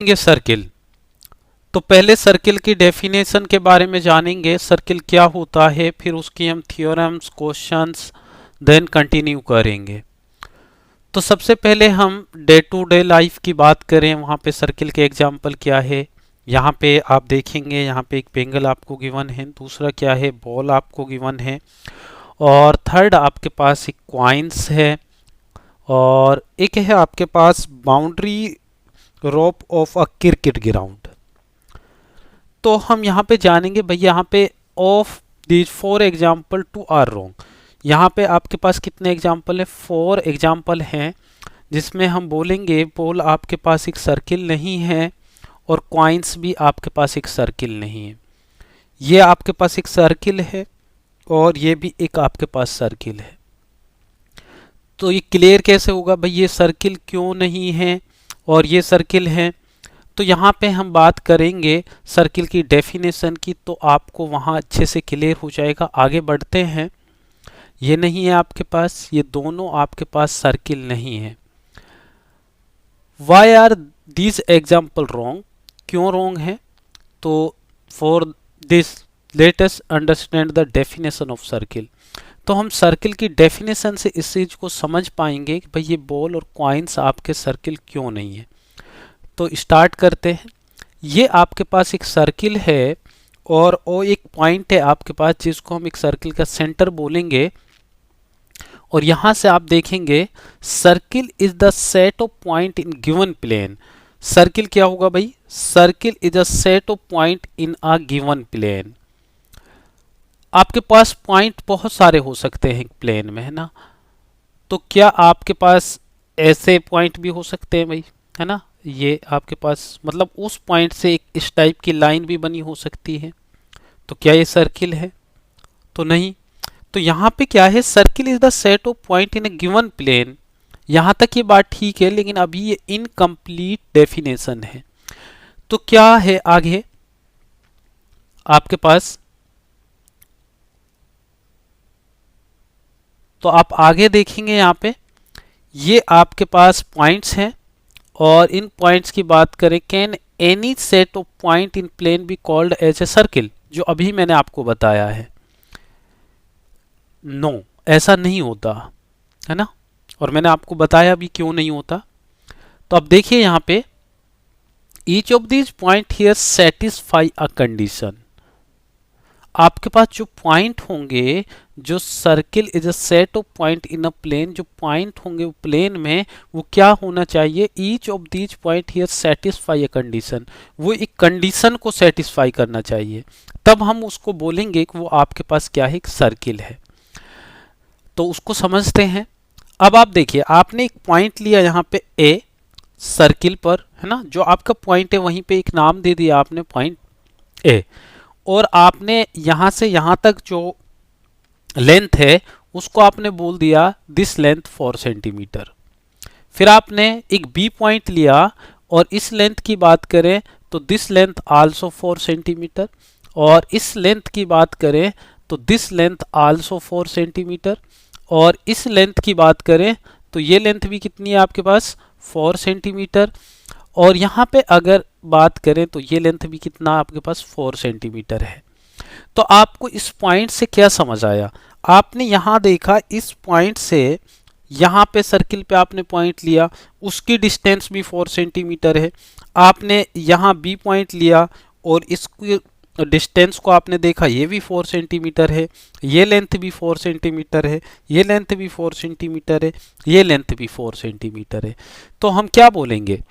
ये सर्किल। तो पहले सर्किल की डेफिनेशन के बारे में जानेंगे, सर्किल क्या होता है, फिर उसकी हम थ्योरम्स, क्वेश्चंस देन कंटिन्यू करेंगे। तो सबसे पहले हम डे टू डे लाइफ की बात करें, वहाँ पे सर्किल के एग्जांपल क्या है। यहाँ पे आप देखेंगे, यहाँ पे एक पेंगल आपको गिवन है, दूसरा क्या है, बॉल आपको गिवन है, और थर्ड आपके पास एक क्वाइंस है, और एक है आपके पास boundary rope of a cricket ground. तो हम यहाँ पे जानेंगे भाई, यहाँ पे of these four example two are wrong. यहाँ पे आपके पास कितने एग्जाम्पल है, फोर एग्जाम्पल हैं, जिसमें हम बोलेंगे बॉल आपके पास एक सर्किल नहीं है, और क्वाइंस भी आपके पास एक सर्किल नहीं है। ये आपके पास एक सर्किल है, और ये भी एक आपके पास सर्किल है। तो ये क्लियर कैसे होगा भाई, ये सर्किल क्यों नहीं है और ये सर्किल है। तो यहाँ पे हम बात करेंगे सर्किल की डेफिनेशन की, तो आपको वहाँ अच्छे से क्लियर हो जाएगा। आगे बढ़ते हैं। ये नहीं है आपके पास, ये दोनों आपके पास सर्किल नहीं है। Why are this example wrong, क्यों रॉन्ग है। तो for this let us understand the definition of circle. तो हम सर्किल की डेफिनेशन से इस चीज को समझ पाएंगे कि भाई ये बॉल और कॉइन्स आपके सर्किल क्यों नहीं है। तो स्टार्ट करते हैं। ये आपके पास एक सर्किल है, और वो एक पॉइंट है आपके पास जिसको हम एक सर्किल का सेंटर बोलेंगे। और यहां से आप देखेंगे circle is the set of point in given plane. Circle क्या होगा भाई, circle is a set of point in a given plane. आपके पास पॉइंट बहुत सारे हो सकते हैं प्लेन में, है ना। तो क्या आपके पास ऐसे पॉइंट भी हो सकते हैं भाई, है ना। ये आपके पास मतलब उस पॉइंट से एक इस टाइप की लाइन भी बनी हो सकती है। तो क्या ये सर्किल है, तो नहीं। तो यहाँ पे क्या है, circle is the set of point in a given plane. यहाँ तक ये बात ठीक है, लेकिन अभी ये इनकम्प्लीट डेफिनेशन है। तो क्या है आगे आपके पास, तो आप आगे देखेंगे यहाँ पे ये आपके पास पॉइंट्स हैं, और इन पॉइंट्स की बात करें, can any set of point in plane be called as a circle, जो अभी मैंने आपको बताया है। नो ऐसा नहीं होता, है ना। और मैंने आपको बताया भी क्यों नहीं होता। तो अब देखिए यहाँ पे, each of these point here satisfy a condition. आपके पास जो पॉइंट होंगे, जो circle is a set of point in a plane, जो पॉइंट होंगे वो प्लेन में, वो क्या होना चाहिए, each of these point here satisfy a condition. वो एक कंडीशन को सेटिस्फाई करना चाहिए, तब हम उसको बोलेंगे कि वो आपके पास क्या है, एक सर्किल है। तो उसको समझते हैं। अब आप देखिए, आपने एक पॉइंट लिया यहाँ पे ए सर्किल पर, है ना। जो आपका पॉइंट है वहीं पे एक नाम दे दिया आपने, पॉइंट ए। और आपने यहां से यहां तक जो लेंथ है उसको आपने बोल दिया दिस लेंथ 4 सेंटीमीटर। फिर आपने एक बी पॉइंट लिया, और इस लेंथ की बात करें तो दिस लेंथ आल्सो 4 सेंटीमीटर, और इस लेंथ की बात करें तो दिस लेंथ आल्सो 4 सेंटीमीटर, और इस लेंथ की बात करें तो ये लेंथ भी कितनी है आपके पास, 4 सेंटीमीटर। और यहाँ पे अगर बात करें तो ये लेंथ भी कितना आपके पास 4 सेंटीमीटर है। तो आपको इस पॉइंट से क्या समझ आया, आपने यहां देखा इस पॉइंट से यहां पे सर्किल पे आपने पॉइंट लिया, उसकी डिस्टेंस भी 4 सेंटीमीटर है। आपने यहां बी पॉइंट लिया, और इसकी डिस्टेंस को आपने देखा, ये भी 4 सेंटीमीटर है, ये लेंथ भी 4 सेंटीमीटर है, ये लेंथ भी 4 सेंटीमीटर है, ये लेंथ भी 4 सेंटीमीटर है। तो हम क्या बोलेंगे,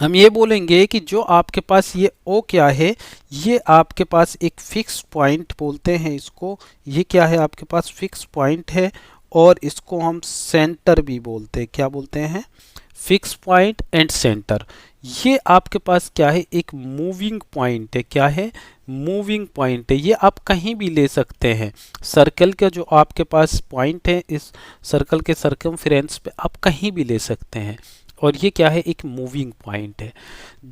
हम ये बोलेंगे कि जो आपके पास ये ओ क्या है, ये आपके पास एक फिक्स पॉइंट बोलते हैं इसको। ये क्या है आपके पास, फिक्स पॉइंट है, और इसको हम सेंटर भी बोलते हैं। क्या बोलते हैं, फिक्स पॉइंट एंड सेंटर। ये आपके पास क्या है, एक मूविंग पॉइंट है। क्या है, मूविंग पॉइंट है। ये आप कहीं भी ले सकते हैं। सर्कल का जो आपके पास पॉइंट है, इस सर्कल के सर्कमफ्रेंस पे आप कहीं भी ले सकते हैं, और ये क्या है, एक मूविंग पॉइंट है।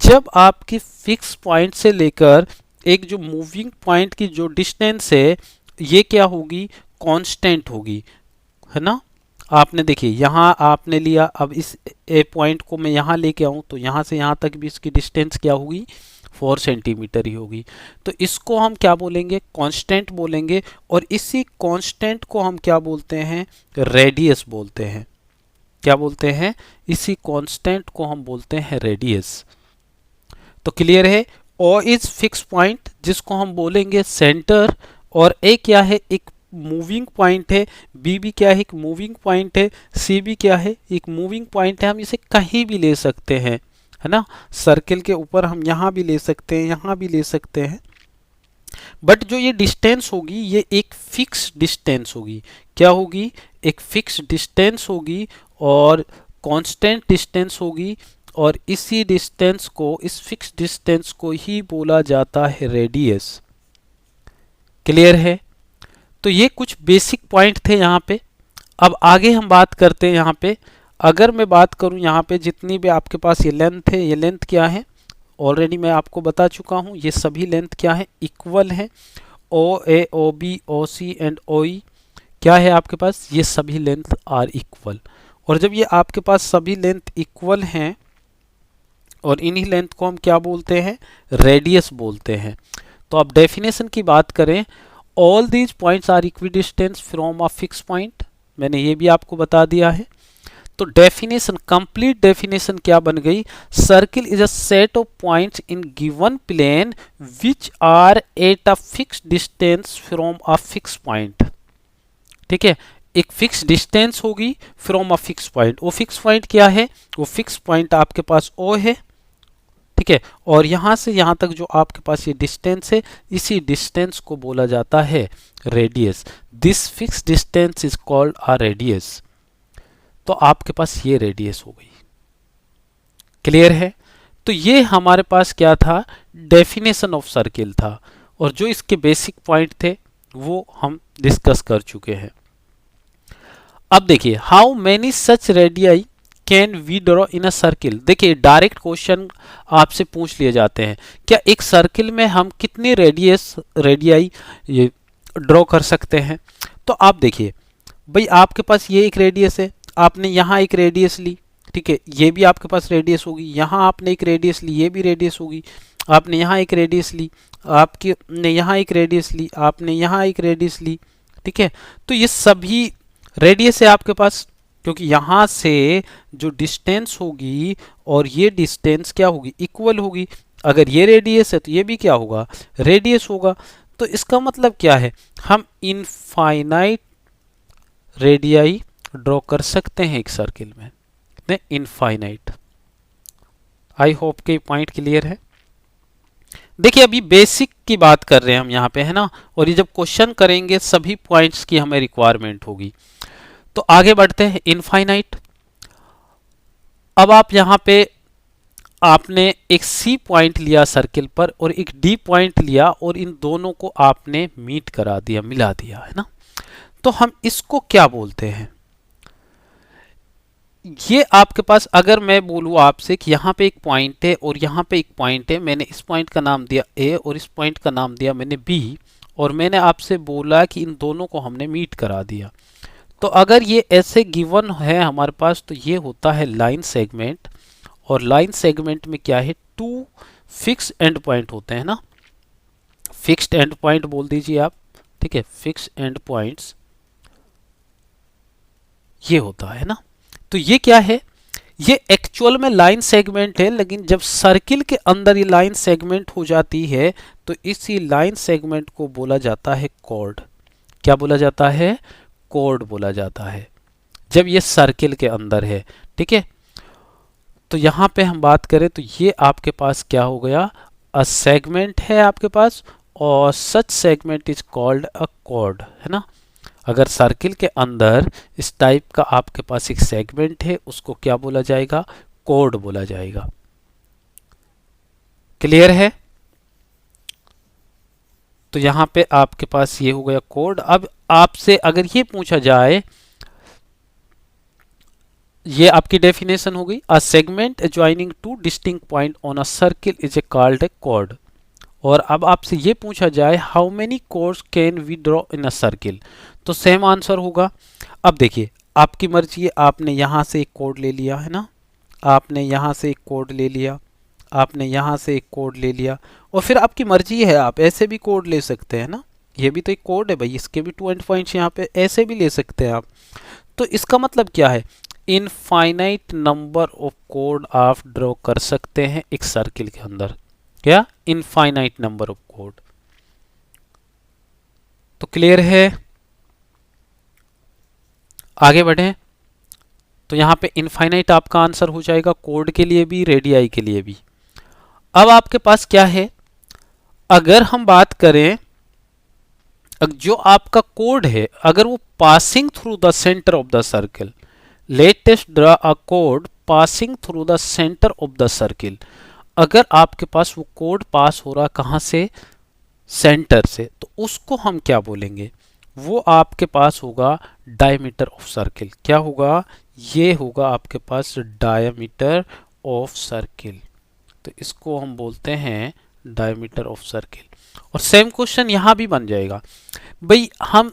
जब आपकी फिक्स पॉइंट से लेकर एक जो मूविंग पॉइंट की जो डिस्टेंस है, ये क्या होगी, कांस्टेंट होगी, है ना। आपने देखिए यहाँ आपने लिया, अब इस ए पॉइंट को मैं यहाँ लेके आऊँ तो यहाँ से यहाँ तक भी इसकी डिस्टेंस क्या होगी, 4 सेंटीमीटर ही होगी। तो इसको हम क्या बोलेंगे, कांस्टेंट बोलेंगे, और इसी कांस्टेंट को हम क्या बोलते हैं, रेडियस बोलते हैं। क्या बोलते हैं, इसी कांस्टेंट को हम बोलते हैं रेडियस। तो क्लियर है। ओ इज फिक्स पॉइंट जिसको हम बोलेंगे सेंटर, और ए क्या है, एक मूविंग पॉइंट है, बी भी क्या है, एक मूविंग पॉइंट है, सी भी क्या है, एक मूविंग पॉइंट है। हम इसे कहीं भी ले सकते हैं, है ना, सर्किल के ऊपर हम यहाँ भी ले सकते हैं, यहाँ भी ले सकते हैं, बट जो ये डिस्टेंस होगी ये एक फिक्स डिस्टेंस होगी। क्या होगी, एक फिक्स डिस्टेंस होगी और कांस्टेंट डिस्टेंस होगी, और इसी डिस्टेंस को, इस फिक्स डिस्टेंस को ही बोला जाता है रेडियस। क्लियर है। तो ये कुछ बेसिक पॉइंट थे यहाँ पे। अब आगे हम बात करते हैं यहाँ पे। अगर मैं बात करूँ यहाँ पे जितनी भी आपके पास ये लेंथ है, ये लेंथ क्या है, ऑलरेडी मैं आपको बता चुका हूँ, ये सभी लेंथ क्या है, इक्वल है। ओ ए, O B, O C and ओ ई क्या है आपके पास, ये सभी लेंथ आर इक्वल। और जब ये आपके पास सभी लेंथ इक्वल हैं, और इन्हीं लेंथ को हम क्या बोलते हैं, रेडियस बोलते हैं। तो अब डेफिनेशन की बात करें, all these points are equidistance from a fix point, मैंने ये भी आपको बता दिया है। तो डेफिनेशन, कंप्लीट डेफिनेशन क्या बन गई, circle is a set of points in given plane which are at a fix distance from a fix point. ठीक है, एक फिक्स डिस्टेंस होगी फ्रॉम अ फिक्स पॉइंट। वो फिक्स पॉइंट क्या है, वो फिक्स पॉइंट आपके पास ओ है, ठीक है, और यहां से यहां तक जो आपके पास ये डिस्टेंस है, इसी डिस्टेंस को बोला जाता है radius. This fix distance is called a radius. तो आपके पास ये रेडियस हो गई। क्लियर है। तो ये हमारे पास क्या था, डेफिनेशन ऑफ सर्किल था, और जो इसके बेसिक पॉइंट थे वो हम डिस्कस कर चुके हैं। अब देखिए, how many such radii can we draw in a circle. देखिए, डायरेक्ट क्वेश्चन आपसे पूछ लिए जाते हैं, क्या एक सर्किल में हम कितने रेडियाई ये ड्रॉ कर सकते हैं। तो आप देखिए भाई, आपके पास ये एक रेडियस है, आपने यहाँ एक रेडियस ली, ठीक है, ये भी आपके पास रेडियस होगी, यहाँ आपने एक रेडियस ली, ये भी रेडियस होगी, आपने यहाँ एक रेडियस ली, आपके ने यहाँ एक रेडियस ली, आपने यहाँ एक रेडियस ली, ठीक है। तो ये सभी रेडियस है आपके पास, क्योंकि यहाँ से जो डिस्टेंस होगी और ये डिस्टेंस क्या होगी, इक्वल होगी। अगर ये रेडियस है तो ये भी क्या होगा, रेडियस होगा। तो इसका मतलब क्या है, हम इनफाइनाइट रेडियाई ड्रॉ कर सकते हैं एक सर्किल में, कितने, इनफाइनाइट। आई होप के पॉइंट क्लियर है। देखिए, अभी बेसिक की बात कर रहे हैं हम यहाँ पे, है ना, और ये जब क्वेश्चन करेंगे सभी पॉइंट्स की हमें रिक्वायरमेंट होगी। तो आगे बढ़ते हैं, इनफाइनाइट। अब आप यहाँ पे आपने एक सी पॉइंट लिया सर्किल पर और एक डी पॉइंट लिया, और इन दोनों को आपने मीट करा दिया, मिला दिया, है ना। तो हम इसको क्या बोलते हैं, ये आपके पास, अगर मैं बोलूँ आपसे कि यहाँ पे एक पॉइंट है और यहाँ पे एक पॉइंट है, मैंने इस पॉइंट का नाम दिया ए और इस पॉइंट का नाम दिया मैंने बी, और मैंने आपसे बोला कि इन दोनों को हमने मीट करा दिया। तो अगर ये ऐसे गिवन है हमारे पास, तो ये होता है लाइन सेगमेंट, और लाइन सेगमेंट में क्या है, टू फिक्स एंड पॉइंट होते हैं ना, फिक्स्ड एंड पॉइंट बोल दीजिए आप, ठीक है, फिक्स एंड पॉइंट्स ये होता है ना। तो ये क्या है, ये एक्चुअल में लाइन सेगमेंट है, लेकिन जब सर्किल के अंदर ये लाइन सेगमेंट हो जाती है तो इसी लाइन सेगमेंट को बोला जाता है कॉर्ड। क्या बोला जाता है, कॉर्ड बोला जाता है, जब ये सर्किल के अंदर है, ठीक है। तो यहां पे हम बात करें तो ये आपके पास क्या हो गया, अ सेगमेंट है आपके पास, और such segment is called a chord, है ना। अगर सर्किल के अंदर इस टाइप का आपके पास एक सेगमेंट है, उसको क्या बोला जाएगा, कॉर्ड बोला जाएगा। क्लियर है। तो यहां पे आपके पास ये हो गया कॉर्ड। अब आपसे अगर ये पूछा जाए, ये आपकी डेफिनेशन हो गई, a segment adjoining to distinct point on a circle is a called a chord. और अब आपसे ये पूछा जाए, how many chords can we draw in a circle, तो सेम आंसर होगा। अब देखिए, आपकी मर्जी है, आपने यहाँ से एक कोड ले लिया है ना, आपने यहाँ से एक कोड ले लिया, आपने यहाँ से एक कोड ले लिया, और फिर आपकी मर्जी है, आप ऐसे भी कोड ले सकते हैं ना, ये भी तो एक कोड है भाई, इसके भी 2 एंड पॉइंट्स यहाँ पे, ऐसे भी ले सकते हैं आप। तो इसका मतलब क्या है, इनफाइनाइट नंबर ऑफ कोड आप ड्रॉ कर सकते हैं एक सर्किल के अंदर। क्या? Infinite number of code. तो क्लियर है? आगे बढ़ें। तो यहां पे इनफाइनाइट आपका आंसर हो जाएगा, कोड के लिए भी, रेडियाई के लिए भी। अब आपके पास क्या है, अगर हम बात करें, जो आपका कोड है अगर वो passing through the centre of the circle, latest draw a कोड passing through the centre of the circle, अगर आपके पास वो कोड पास हो रहा कहां से, सेंटर से, तो उसको हम क्या बोलेंगे, वो आपके पास होगा डायमीटर ऑफ सर्किल। क्या होगा? ये होगा आपके पास डायमीटर ऑफ सर्किल। तो इसको हम बोलते हैं डायमीटर ऑफ सर्किल। और सेम क्वेश्चन यहां भी बन जाएगा, भाई हम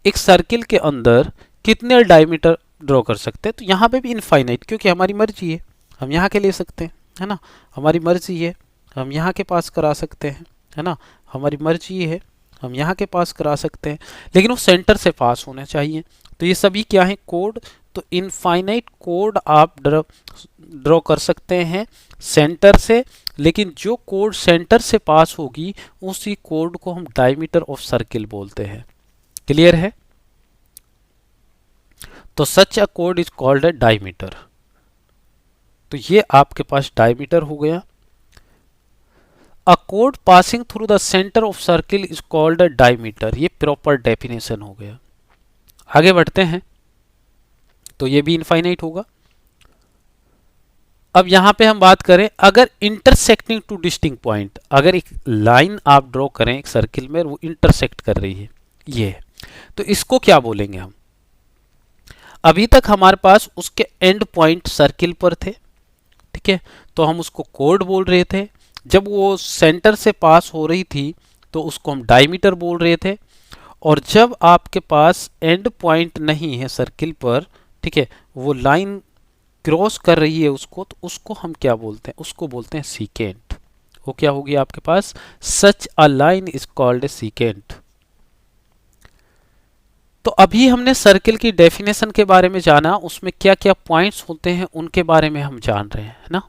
एक सर्किल के अंदर कितने डायमीटर ड्रॉ कर सकते हैं, तो यहां पे भी इनफाइनाइट, क्योंकि हमारी मर्जी है, हम यहां के ले सकते हैं, है ना, हमारी मर्जी है, हम यहां के पास करा सकते हैं, है ना, हमारी मर्जी है, हम यहाँ के पास करा सकते हैं, लेकिन वो सेंटर से पास होने चाहिए। तो ये सभी क्या है, कोड। तो इनफाइनाइट कोड आप ड्रॉ कर सकते हैं सेंटर से, लेकिन जो कोड सेंटर से पास होगी उसी कोड को हम डायमीटर ऑफ सर्किल बोलते हैं। क्लियर है? तो सच अ कोड इज कॉल्ड अ डायमीटर। तो ये आपके पास डायमीटर हो गया। अ कोड passing through the centre of circle is called a diameter. ये प्रॉपर डेफिनेशन हो गया। आगे बढ़ते हैं। तो ये भी इनफाइनाइट होगा। अब यहां पे हम बात करें, अगर इंटरसेक्टिंग टू डिस्टिंक्ट पॉइंट, अगर एक लाइन आप ड्रॉ करें एक सर्किल में, वो इंटरसेक्ट कर रही है, ये है, तो इसको क्या बोलेंगे हम? अभी तक हमारे पास उसके एंड पॉइंट सर्किल पर थे, ठीक है, तो हम उसको कोड बोल रहे थे। जब वो सेंटर से पास हो रही थी तो उसको हम डायमीटर बोल रहे थे। और जब आपके पास एंड पॉइंट नहीं है सर्किल पर, ठीक है, वो लाइन क्रॉस कर रही है उसको, तो उसको हम क्या बोलते हैं? उसको बोलते हैं सीकेंट। वो क्या होगी आपके पास? Such a line is called a secant. तो अभी हमने सर्किल की डेफिनेशन के बारे में जाना, उसमें क्या क्या पॉइंट्स होते हैं उनके बारे में हम जान रहे हैं, है ना।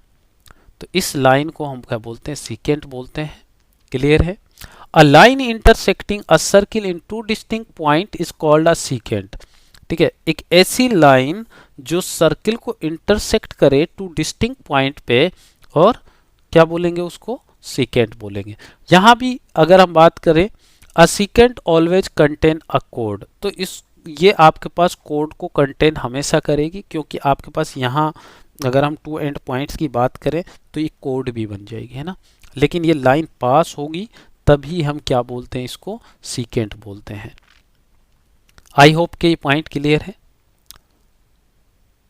तो इस लाइन को हम क्या बोलते हैं? सीकेंट बोलते हैं। क्लियर है? A line intersecting a circle in to distinct point is called a secant. ठीक है, एक ऐसी लाइन जो सर्किल को इंटरसेक्ट करे टू डिस्टिंक्ट पॉइंट पे, और क्या बोलेंगे उसको? सीकेंट बोलेंगे। यहां भी अगर हम बात करें, a secant always contain a कोड, तो इस ये आपके पास कोड को कंटेन हमेशा करेगी, क्योंकि आपके पास यहाँ अगर हम टू एंड पॉइंट्स की बात करें तो ये कोड भी बन जाएगी, है ना। लेकिन ये लाइन पास होगी तभी हम क्या बोलते हैं? इसको सीकेंट बोलते हैं। आई होप के ये पॉइंट क्लियर है।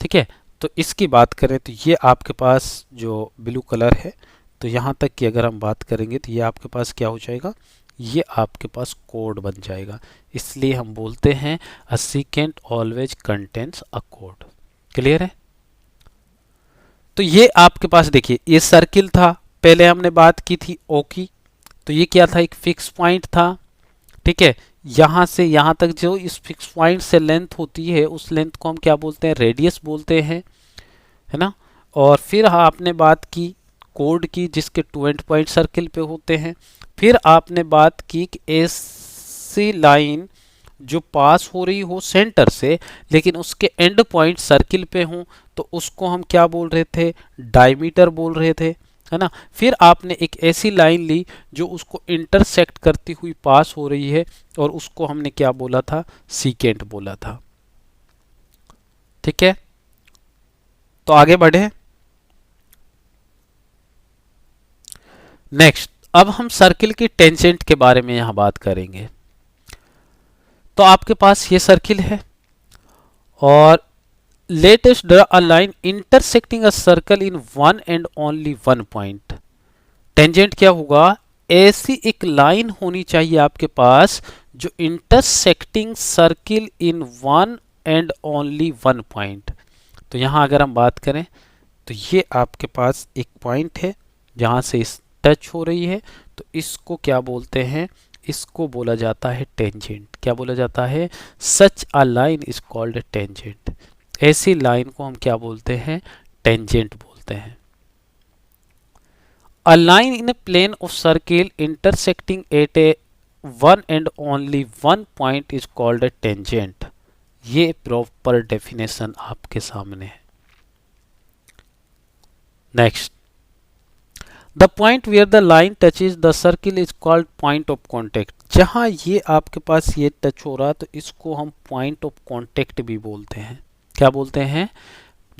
ठीक है, तो इसकी बात करें तो ये आपके पास जो ब्लू कलर है, तो यहाँ तक की अगर हम बात करेंगे तो ये आपके पास क्या हो जाएगा? ये आपके पास कोड बन जाएगा। इसलिए हम बोलते हैं a secant always contains a कोड। क्लियर है? तो ये आपके पास देखिए, ये सर्किल था, पहले हमने बात की थी ओ की, तो ये क्या था? एक फिक्स पॉइंट था। ठीक है, यहां से यहां तक जो इस फिक्स पॉइंट से लेंथ होती है, उस लेंथ को हम क्या बोलते हैं? रेडियस बोलते हैं, है ना। और फिर आपने बात की कोड की, जिसके टू एंड पॉइंट सर्किल पे होते हैं। फिर आपने बात की कि ऐसी लाइन जो पास हो रही हो सेंटर से, लेकिन उसके एंड पॉइंट सर्किल पे हों, तो उसको हम क्या बोल रहे थे? डायमीटर बोल रहे थे, है ना। फिर आपने एक ऐसी लाइन ली जो उसको इंटरसेक्ट करती हुई पास हो रही है, और उसको हमने क्या बोला था? सीकेंट बोला था। ठीक है, तो आगे बढ़े। नेक्स्ट, अब हम सर्किल की टेंजेंट के बारे में यहां बात करेंगे। तो आपके पास ये सर्किल है, और latest draw a line intersecting a circle in one and only one point. Tangent क्या होगा? ऐसी एक लाइन होनी चाहिए आपके पास जो intersecting circle in one and only one point. तो यहाँ अगर हम बात करें तो ये आपके पास एक पॉइंट है जहाँ से इस टच हो रही है, तो इसको क्या बोलते हैं, इसको बोला जाता है टेंजेंट। क्या बोला जाता है? Such a line is called tangent. ऐसी लाइन को हम क्या बोलते हैं? टेंजेंट बोलते हैं। A line in a plane of circle intersecting at a one and only one point is called a tangent। ये प्रॉपर डेफिनेशन आपके सामने है। Next, the point where the line touches the circle is called point of contact. जहां ये आपके पास ये touch हो रहा तो इसको हम पॉइंट ऑफ कॉन्टेक्ट भी बोलते हैं। क्या बोलते हैं?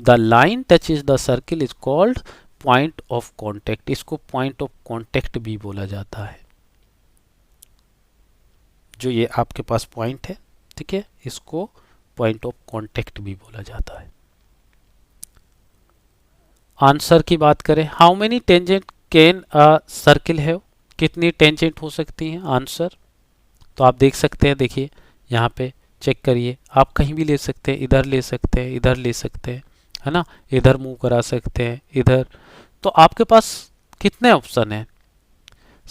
The line touches the circle is called point of contact. इसको पॉइंट ऑफ कॉन्टेक्ट भी बोला जाता है। जो ये आपके पास पॉइंट है, ठीक है, इसको पॉइंट ऑफ कॉन्टेक्ट भी बोला जाता है। आंसर की बात करें, how many tangent can a circle have? कितनी टेंजेंट हो सकती हैं? आंसर तो आप देख सकते हैं, देखिए यहाँ पे चेक करिए, आप कहीं भी ले सकते हैं, इधर ले सकते हैं, इधर ले सकते हैं, है ना, इधर मूव करा सकते हैं, इधर। तो आपके पास कितने ऑप्शन हैं?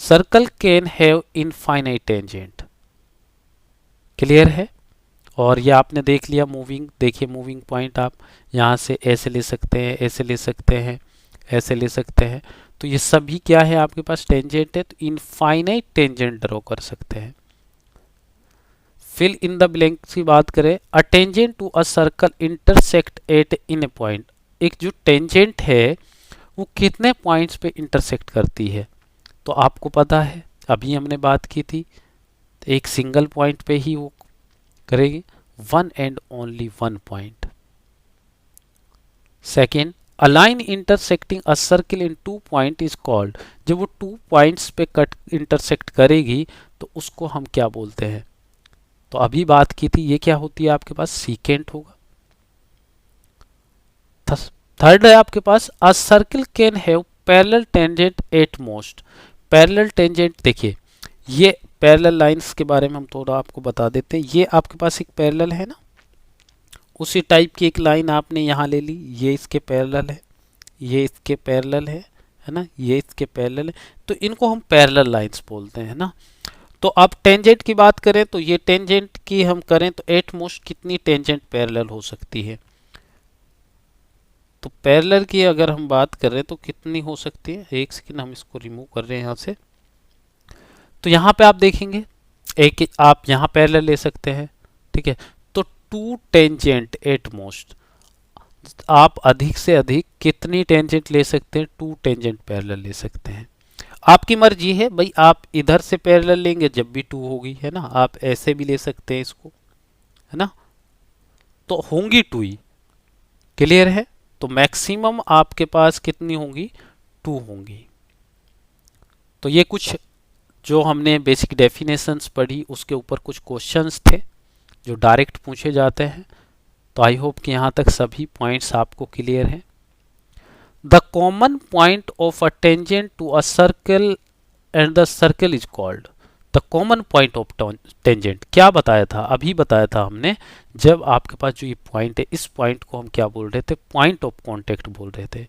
Circle can have infinite tangent. Clear है? और ये आपने देख लिया मूविंग, देखिए मूविंग पॉइंट आप यहाँ से ऐसे ले सकते हैं, ऐसे ले सकते हैं, ऐसे ले सकते हैं। तो ये सभी क्या है आपके पास? टेंजेंट है। तो इनफाइनाइट टेंजेंट ड्रॉ कर सकते हैं। फिल इन द ब्लैंक्स की बात करें, a tangent to a circle intersect at in a point. एक जो टेंजेंट है वो कितने पॉइंट्स पे इंटरसेक्ट करती है? तो आपको पता है, अभी हमने बात की थी, एक सिंगल पॉइंट पे ही वो करेगी, one and only one point. Second, a line intersecting a circle in two point is called. जब वो टू पॉइंट्स पे कट इंटरसेक्ट करेगी तो उसको हम क्या बोलते हैं? तो अभी बात की थी, ये क्या होती है आपके पास? सीकेंट होगा। थर्ड है आपके पास, a circle can have parallel tangent at most. Parallel tangent, देखिए ये पैरेलल लाइंस के बारे में हम थोड़ा आपको बता देते हैं। ये आपके पास एक पैरेलल है ना, उसी टाइप की एक लाइन आपने यहाँ ले ली, ये इसके पैरेलल है, ये इसके पैरेलल है ना, ये इसके पैरेलल है। तो इनको हम पैरेलल लाइंस बोलते हैं ना। तो अब टेंजेंट की बात करें तो ये टेंजेंट की हम करें तो एट मोस्ट कितनी टेंजेंट पैरेलल हो सकती है? तो पैरेलल की अगर हम बात करें तो कितनी हो सकती है? एक सेकेंड, हम इसको रिमूव कर रहे हैं यहाँ से। तो यहाँ पे आप देखेंगे, एक आप यहाँ पैरेलल ले सकते हैं, ठीक है। तो टू टेंजेंट एट मोस्ट, आप अधिक से अधिक कितनी टेंजेंट ले सकते हैं? टू टेंजेंट पैरेलल ले सकते हैं। आपकी मर्जी है भाई, आप इधर से पैरेलल लेंगे जब भी टू होगी, है ना, आप ऐसे भी ले सकते हैं इसको, है ना, तो होंगी टू ही। क्लियर है? तो मैक्सिमम आपके पास कितनी होंगी? टू होंगी। तो ये कुछ जो हमने बेसिक डेफिनेशंस पढ़ी उसके ऊपर कुछ क्वेश्चंस थे जो डायरेक्ट पूछे जाते हैं। तो आई होप कि यहाँ तक सभी पॉइंट्स आपको क्लियर हैं। The common point of a tangent to a circle and the circle is called. The common point of tangent क्या बताया था? अभी बताया था हमने, जब आपके पास जो ये पॉइंट है, इस पॉइंट को हम क्या बोल रहे थे? पॉइंट ऑफ कॉन्टेक्ट बोल रहे थे।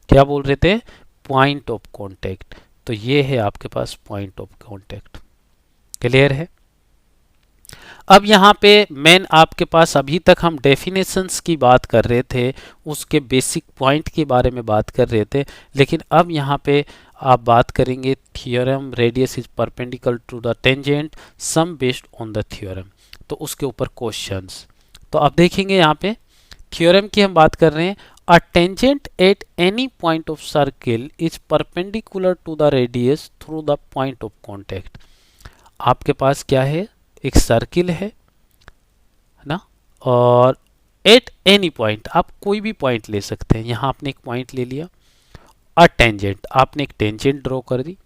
क्या बोल रहे थे? Point of contact. तो ये है आपके पास पॉइंट ऑफ कॉन्टेक्ट। क्लियर है? अब यहाँ पे मेन आपके पास, अभी तक हम डेफिनेशंस की बात कर रहे थे, उसके बेसिक पॉइंट के बारे में बात कर रहे थे, लेकिन अब यहाँ पे आप बात करेंगे theorem radius is perpendicular to the tangent some based on the theorem. तो उसके ऊपर क्वेश्चंस। तो आप देखेंगे यहाँ पे थ्योरम की हम बात कर रहे हैं, a tangent at any point of circle is perpendicular to the radius through the point of contact. आपके पास क्या है? एक सर्किल है ना, और एट एनी पॉइंट, आप कोई भी पॉइंट ले सकते हैं। यहाँ आपने एक पॉइंट ले लिया, अ टेंजेंट, आपने एक टेंजेंट ड्रॉ कर दी,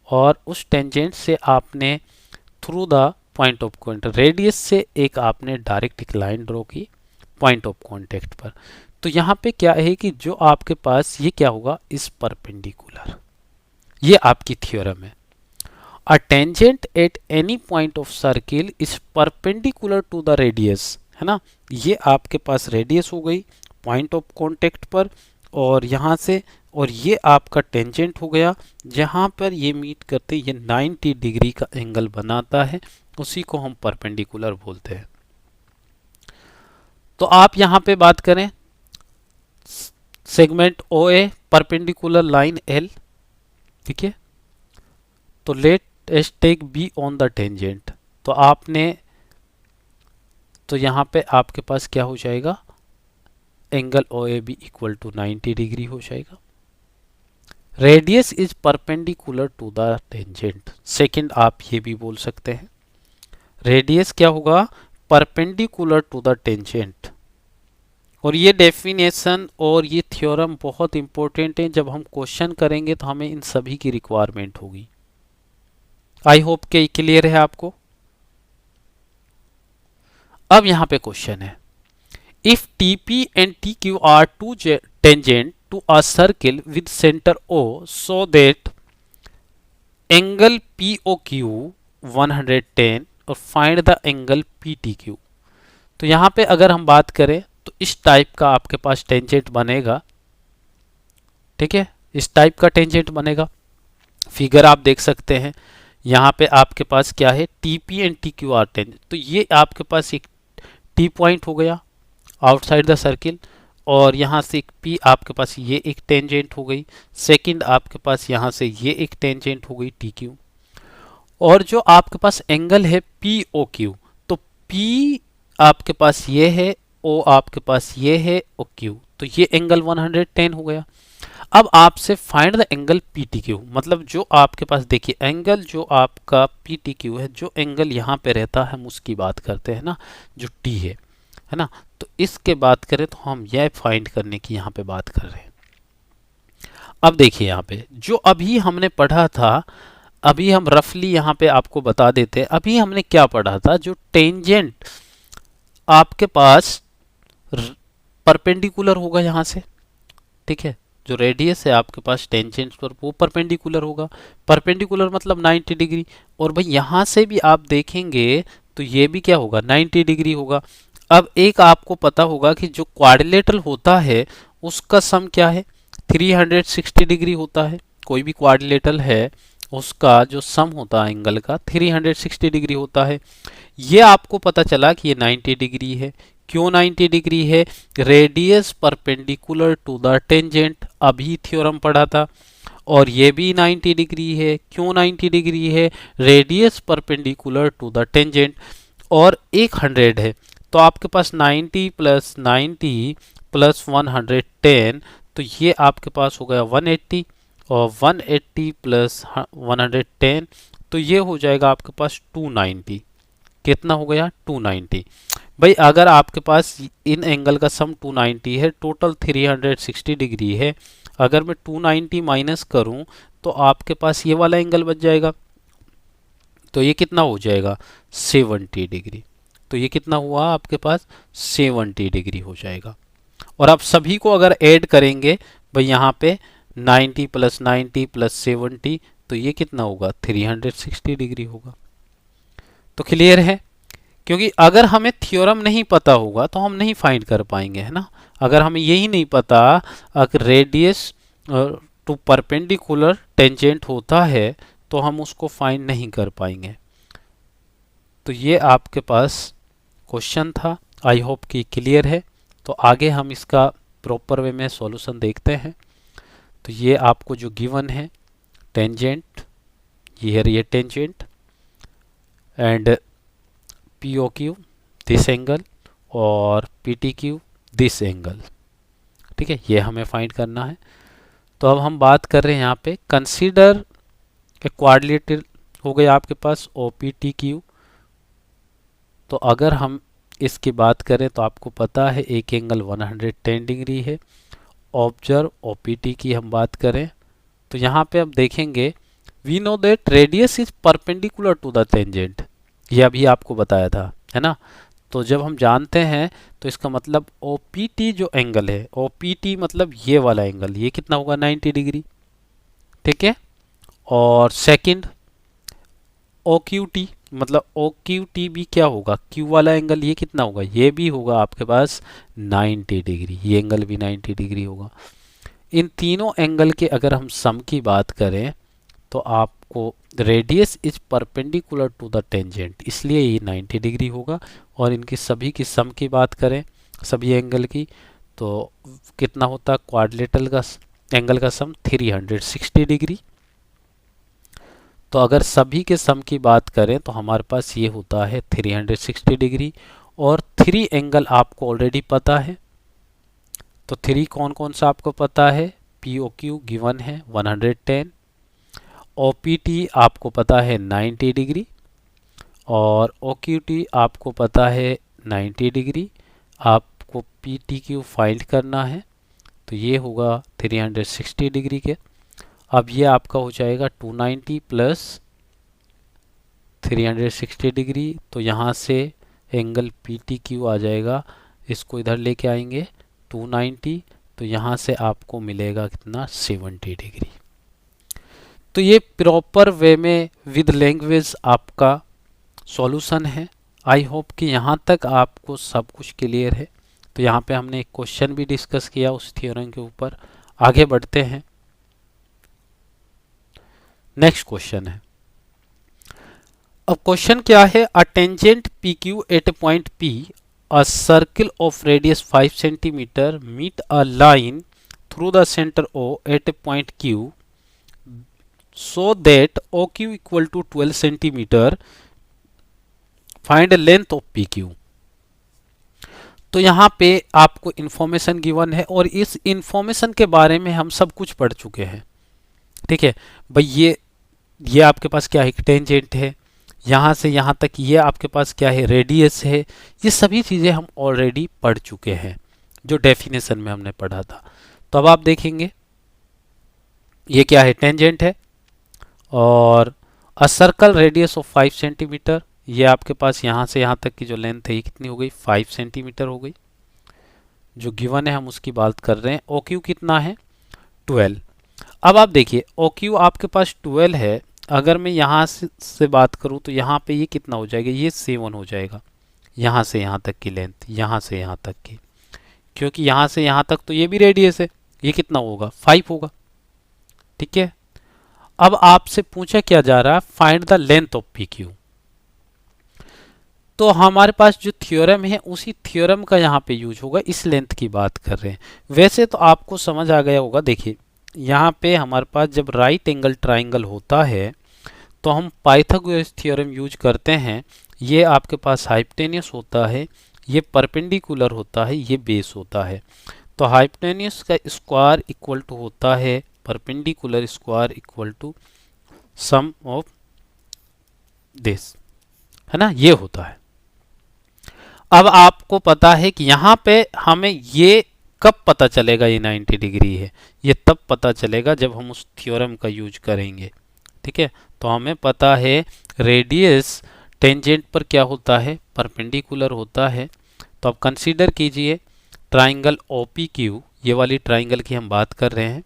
और उस टेंजेंट से आपने through the point of contact, radius से एक आपने डायरेक्ट एक लाइन ड्रॉ की पॉइंट ऑफ कॉन्टेक्ट पर। तो यहाँ पे क्या है कि जो आपके पास ये क्या होगा? इस परपेंडिकुलर, ये आपकी थ्योरम है। A tangent at any point of circle is perpendicular to the radius है ना। ये आपके पास रेडियस हो गई पॉइंट ऑफ कांटेक्ट पर, और यहाँ से, और ये आपका टेंजेंट हो गया जहाँ पर ये मीट करते ये 90 डिग्री का एंगल बनाता है, उसी को हम परपेंडिकुलर बोलते हैं। तो आप यहाँ पे बात करें segment O A perpendicular line L, ठीक है। तो let's take B on the tangent, तो आपने, तो यहाँ पे आपके पास क्या हो जाएगा, angle O A B equal to 90 degree हो जाएगा। Radius is perpendicular to the tangent, second आप ये भी बोल सकते हैं, रेडियस क्या होगा, परपेंडिकुलर टू द टेंजेंट। और ये डेफिनेशन और ये थ्योरम बहुत इंपॉर्टेंट है, जब हम क्वेश्चन करेंगे तो हमें इन सभी की रिक्वायरमेंट होगी। आई होप के क्लियर है आपको। अब यहां पे क्वेश्चन है, if TP and TQ are two tangent to a circle with center O so that angle POQ 110 और find the angle PTQ। तो यहाँ पे अगर हम बात करें तो इस टाइप का आपके पास टेंजेंट बनेगा, ठीक है, इस टाइप का टेंजेंट बनेगा। फिगर आप देख सकते हैं, यहाँ पे आपके पास क्या है, TP and TQ are tangent, तो ये आपके पास एक T पॉइंट हो गया आउटसाइड द सर्किल, और यहाँ से एक P आपके पास ये एक टेंजेंट हो गई, सेकंड आपके पास यहाँ से ये एक टेंजेंट हो गई TQ, और जो आपके पास एंगल है POQ, तो P आपके पास ये है, O आपके पास ये है, और Q, तो ये एंगल 110 हो गया। अब आपसे फाइंड द एंगल PTQ, मतलब जो आपके पास देखिए एंगल जो आपका PTQ है, जो एंगल यहाँ पे रहता है हम उसकी बात करते हैं ना, जो T है ना। तो इसके बात करें तो हम यह फाइंड करने की यहाँ पे बात कर रहे हैं। अब देखिए यहाँ पे जो अभी हमने पढ़ा था, अभी हम रफली यहाँ पे आपको बता देते हैं, अभी हमने क्या पढ़ा था, जो टेंजेंट आपके पास परपेंडिकुलर होगा यहाँ से, ठीक है, जो रेडियस है आपके पास टेंजेंट पर वो परपेंडिकुलर होगा, परपेंडिकुलर मतलब 90 डिग्री, और भाई यहाँ से भी आप देखेंगे तो ये भी क्या होगा, 90 डिग्री होगा। अब एक आपको पता होगा कि जो क्वाड्रिलेटरल होता है उसका सम क्या है, 360 डिग्री होता है। कोई भी क्वाड्रिलेटरल है उसका जो सम होता है एंगल का 360 डिग्री होता है। ये आपको पता चला कि ये 90 डिग्री है। क्यों 90 डिग्री है, radius perpendicular to the tangent, अभी थ्योरम पढ़ा था, और ये भी 90 डिग्री है। क्यों 90 डिग्री है, radius perpendicular to the tangent, और एक 100 है, तो आपके पास 90 प्लस 90 प्लस 110, तो ये आपके पास हो गया 180, और 180 प्लस 110, तो ये हो जाएगा आपके पास 290। कितना हो गया, 290। भाई अगर आपके पास इन एंगल का सम 290 है, टोटल 360 डिग्री है, अगर मैं 290 माइनस करूं तो आपके पास ये वाला एंगल बच जाएगा, तो ये कितना हो जाएगा, 70 डिग्री। तो ये कितना हुआ आपके पास, 70 डिग्री हो जाएगा। और आप सभी को अगर ऐड करेंगे भाई यहाँ पे 90 प्लस 90 प्लस 70, तो ये कितना होगा, 360 डिग्री होगा। तो क्लियर है, क्योंकि अगर हमें थ्योरम नहीं पता होगा तो हम नहीं फाइंड कर पाएंगे, है ना। अगर हमें यही नहीं पता अगर रेडियस टू परपेंडिकुलर टेंजेंट होता है तो हम उसको फाइंड नहीं कर पाएंगे। तो ये आपके पास क्वेश्चन था, आई होप कि क्लियर है। तो आगे हम इसका प्रॉपर वे में सॉल्यूशन देखते हैं। तो ये आपको जो गिवन है टेंजेंट, ये tangent and POQ this angle और PTQ दिस एंगल, ठीक है, ये हमें फाइंड करना है। तो अब हम बात कर रहे हैं यहाँ पे कंसीडर ए क्वाड्रिलेटरल हो गया आपके पास OPTQ। तो अगर हम इसकी बात करें तो आपको पता है एक एंगल 110 डिग्री है। ऑब्जर्व OPT की हम बात करें तो यहाँ पे अब देखेंगे we know that radius is perpendicular to the tangent, ये अभी आपको बताया था, है ना। तो जब हम जानते हैं तो इसका मतलब OPT जो एंगल है, OPT मतलब ये वाला एंगल, ये कितना होगा, 90 डिग्री, ठीक है। और सेकंड OQT मतलब ओ क्यू टी भी क्या होगा, क्यू वाला एंगल ये कितना होगा, ये भी होगा आपके पास 90 डिग्री, ये एंगल भी 90 डिग्री होगा। इन तीनों एंगल के अगर हम सम की बात करें तो आपको radius is perpendicular to the tangent, इसलिए ये 90 डिग्री होगा। और इनकी सभी की सम की बात करें, सभी एंगल की, तो कितना होता है क्वाड्रिलेटरल का एंगल का सम 360 डिग्री। तो अगर सभी के सम की बात करें तो हमारे पास ये होता है 360 डिग्री। और थ्री एंगल आपको ऑलरेडी पता है, तो थ्री कौन कौन सा आपको पता है, पी ओ क्यू गिवन है 110, ओ पी टी आपको पता है 90 डिग्री, और ओ क्यू टी आपको पता है 90 डिग्री। आपको पी टी क्यू फाइंड करना है, तो ये होगा 360 डिग्री के। अब ये आपका हो जाएगा 290 प्लस 360 डिग्री, तो यहाँ से एंगल पी टी क्यू आ जाएगा, इसको इधर लेके आएंगे 290, तो यहाँ से आपको मिलेगा कितना 70 डिग्री। तो ये प्रॉपर वे में विद लैंग्वेज आपका सॉल्यूशन है। आई होप कि यहाँ तक आपको सब कुछ क्लियर है। तो यहाँ पे हमने एक क्वेश्चन भी डिस्कस किया उस थ्योरम के ऊपर। आगे बढ़ते हैं, नेक्स्ट क्वेश्चन है। अब क्वेश्चन क्या है, a tangent P Q at point P, a circle of radius 5 centimetre meet a line through the centre O at point Q so that O Q equal to 12 centimetre, find length of P Q. तो यहाँ पे आपको information given है और इस information के बारे में हम सब कुछ पढ़ चुके हैं। ठीक है भाई, ये आपके पास क्या है, टेंजेंट है, यहाँ से यहाँ तक ये आपके पास क्या है, रेडियस है। ये सभी चीज़ें हम ऑलरेडी पढ़ चुके हैं, जो डेफिनेशन में हमने पढ़ा था। तो अब आप देखेंगे ये क्या है, टेंजेंट है, और a circle radius of 5 centimetre, ये आपके पास यहाँ से यहाँ तक की जो लेंथ है ये कितनी हो गई, 5 सेंटीमीटर हो गई। जो गिवन है हम उसकी बात कर रहे हैं। ओ क्यू कितना है, 12। अब आप देखिए ओ क्यू आपके पास 12 है, अगर मैं यहाँ से बात करूँ तो यहाँ पे ये कितना हो जाएगा, ये 7 हो जाएगा। यहाँ से यहाँ तक की लेंथ, यहाँ से यहाँ तक की, क्योंकि यहाँ से यहाँ तक तो ये भी रेडियस है, ये कितना होगा, 5 होगा। ठीक है, अब आपसे पूछा क्या जा रहा है, find the length of P Q. तो हमारे पास जो थ्योरम है उसी थ्योरम का यहाँ पे यूज होगा, इस लेंथ की बात कर रहे हैं। वैसे तो आपको समझ आ गया होगा, देखिए यहाँ पे हमारे पास जब राइट एंगल ट्राइंगल होता है तो हम पाइथागोरस थ्योरम यूज करते हैं। ये आपके पास हाइपोटेन्यूस होता है, ये परपेंडिकुलर होता है, ये बेस होता है। तो हाइपोटेन्यूस का स्क्वायर इक्वल टू होता है perpendicular square equal to sum of this, है ना, ये होता है। अब आपको पता है कि यहाँ पे हमें ये कब पता चलेगा ये 90 डिग्री है, ये तब पता चलेगा जब हम उस थ्योरम का यूज करेंगे। ठीक है, तो हमें पता है रेडियस टेंजेंट पर क्या होता है, परपेंडिकुलर होता है। तो अब कंसीडर कीजिए ट्राइंगल ओ पी क्यू, ये वाली ट्राइंगल की हम बात कर रहे हैं,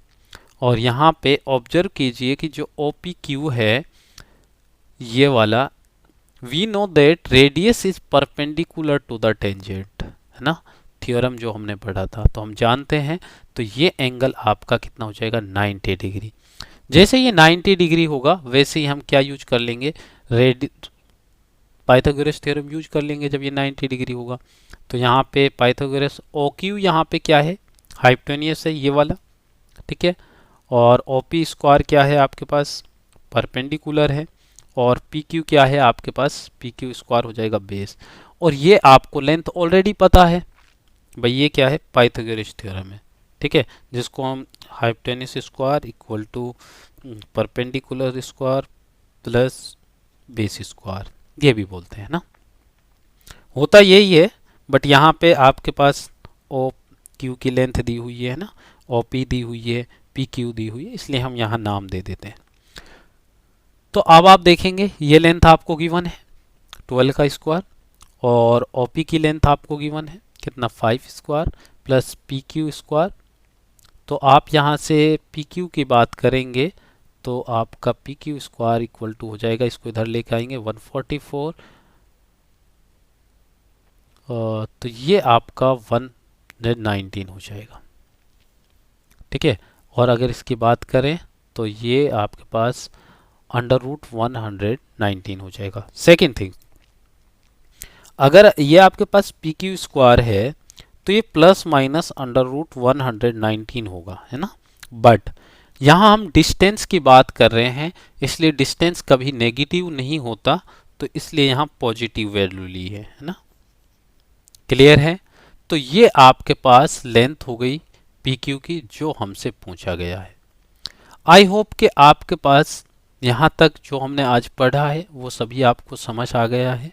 और यहाँ पे ऑब्जर्व कीजिए कि जो ओ पी क्यू है ये वाला, we know that radius is perpendicular to the tangent, है ना, थ्योरम जो हमने पढ़ा था, तो हम जानते हैं। तो ये एंगल आपका कितना हो जाएगा, 90 डिग्री। जैसे ये 90 डिग्री होगा वैसे ही हम क्या यूज कर लेंगे, पाइथागोरस थ्योरम यूज कर लेंगे जब ये 90 डिग्री होगा। तो यहाँ पे पाइथागोरस ओ क्यू यहाँ पे क्या है, हाइपोटेन्यूस है ये वाला। ठीक है, और ओ पी स्क्वायर क्या है आपके पास, परपेंडिकुलर है, और पी क्यू क्या है आपके पास, पी क्यू स्क्वायर हो जाएगा बेस। और ये आपको लेंथ ऑलरेडी पता है भाई, ये क्या है, पाइथागोरस थ्योरम है। ठीक है, जिसको हम hypotenuse square equal to perpendicular square plus base square ये भी बोलते हैं ना, होता यही है। बट यहाँ पे आपके पास ओ क्यू की लेंथ दी हुई है ना, ओ पी दी हुई है, पी क्यू दी हुई है, इसलिए हम यहाँ नाम दे देते हैं। तो अब आप देखेंगे ये लेंथ आपको गिवन है 12 का स्क्वायर, और ओ पी की लेंथ आपको गिवन है कितना, 5 square plus P Q square. तो आप यहाँ से पी क्यू की बात करेंगे तो आपका P Q square equal to हो जाएगा, इसको इधर लेके आएंगे 144, तो ये आपका 119 हो जाएगा। ठीक है, और अगर इसकी बात करें तो ये आपके पास अंडर रूट 119 हो जाएगा। सेकेंड थिंग, अगर ये आपके पास पी क्यू स्क्वायर है तो ये प्लस माइनस अंडर रूट 119 होगा, है ना। बट यहाँ हम डिस्टेंस की बात कर रहे हैं, इसलिए डिस्टेंस कभी नेगेटिव नहीं होता, तो इसलिए यहाँ पॉजिटिव वैल्यू ली है ना। क्लियर है। तो ये आपके पास लेंथ हो गई पी क्यू की, जो हमसे पूछा गया है। आई होप कि आपके पास यहाँ तक जो हमने आज पढ़ा है वो सभी आपको समझ आ गया है।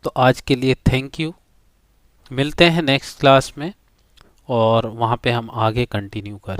तो आज के लिए थैंक यू, मिलते हैं नेक्स्ट क्लास में और वहाँ पे हम आगे कंटिन्यू करें।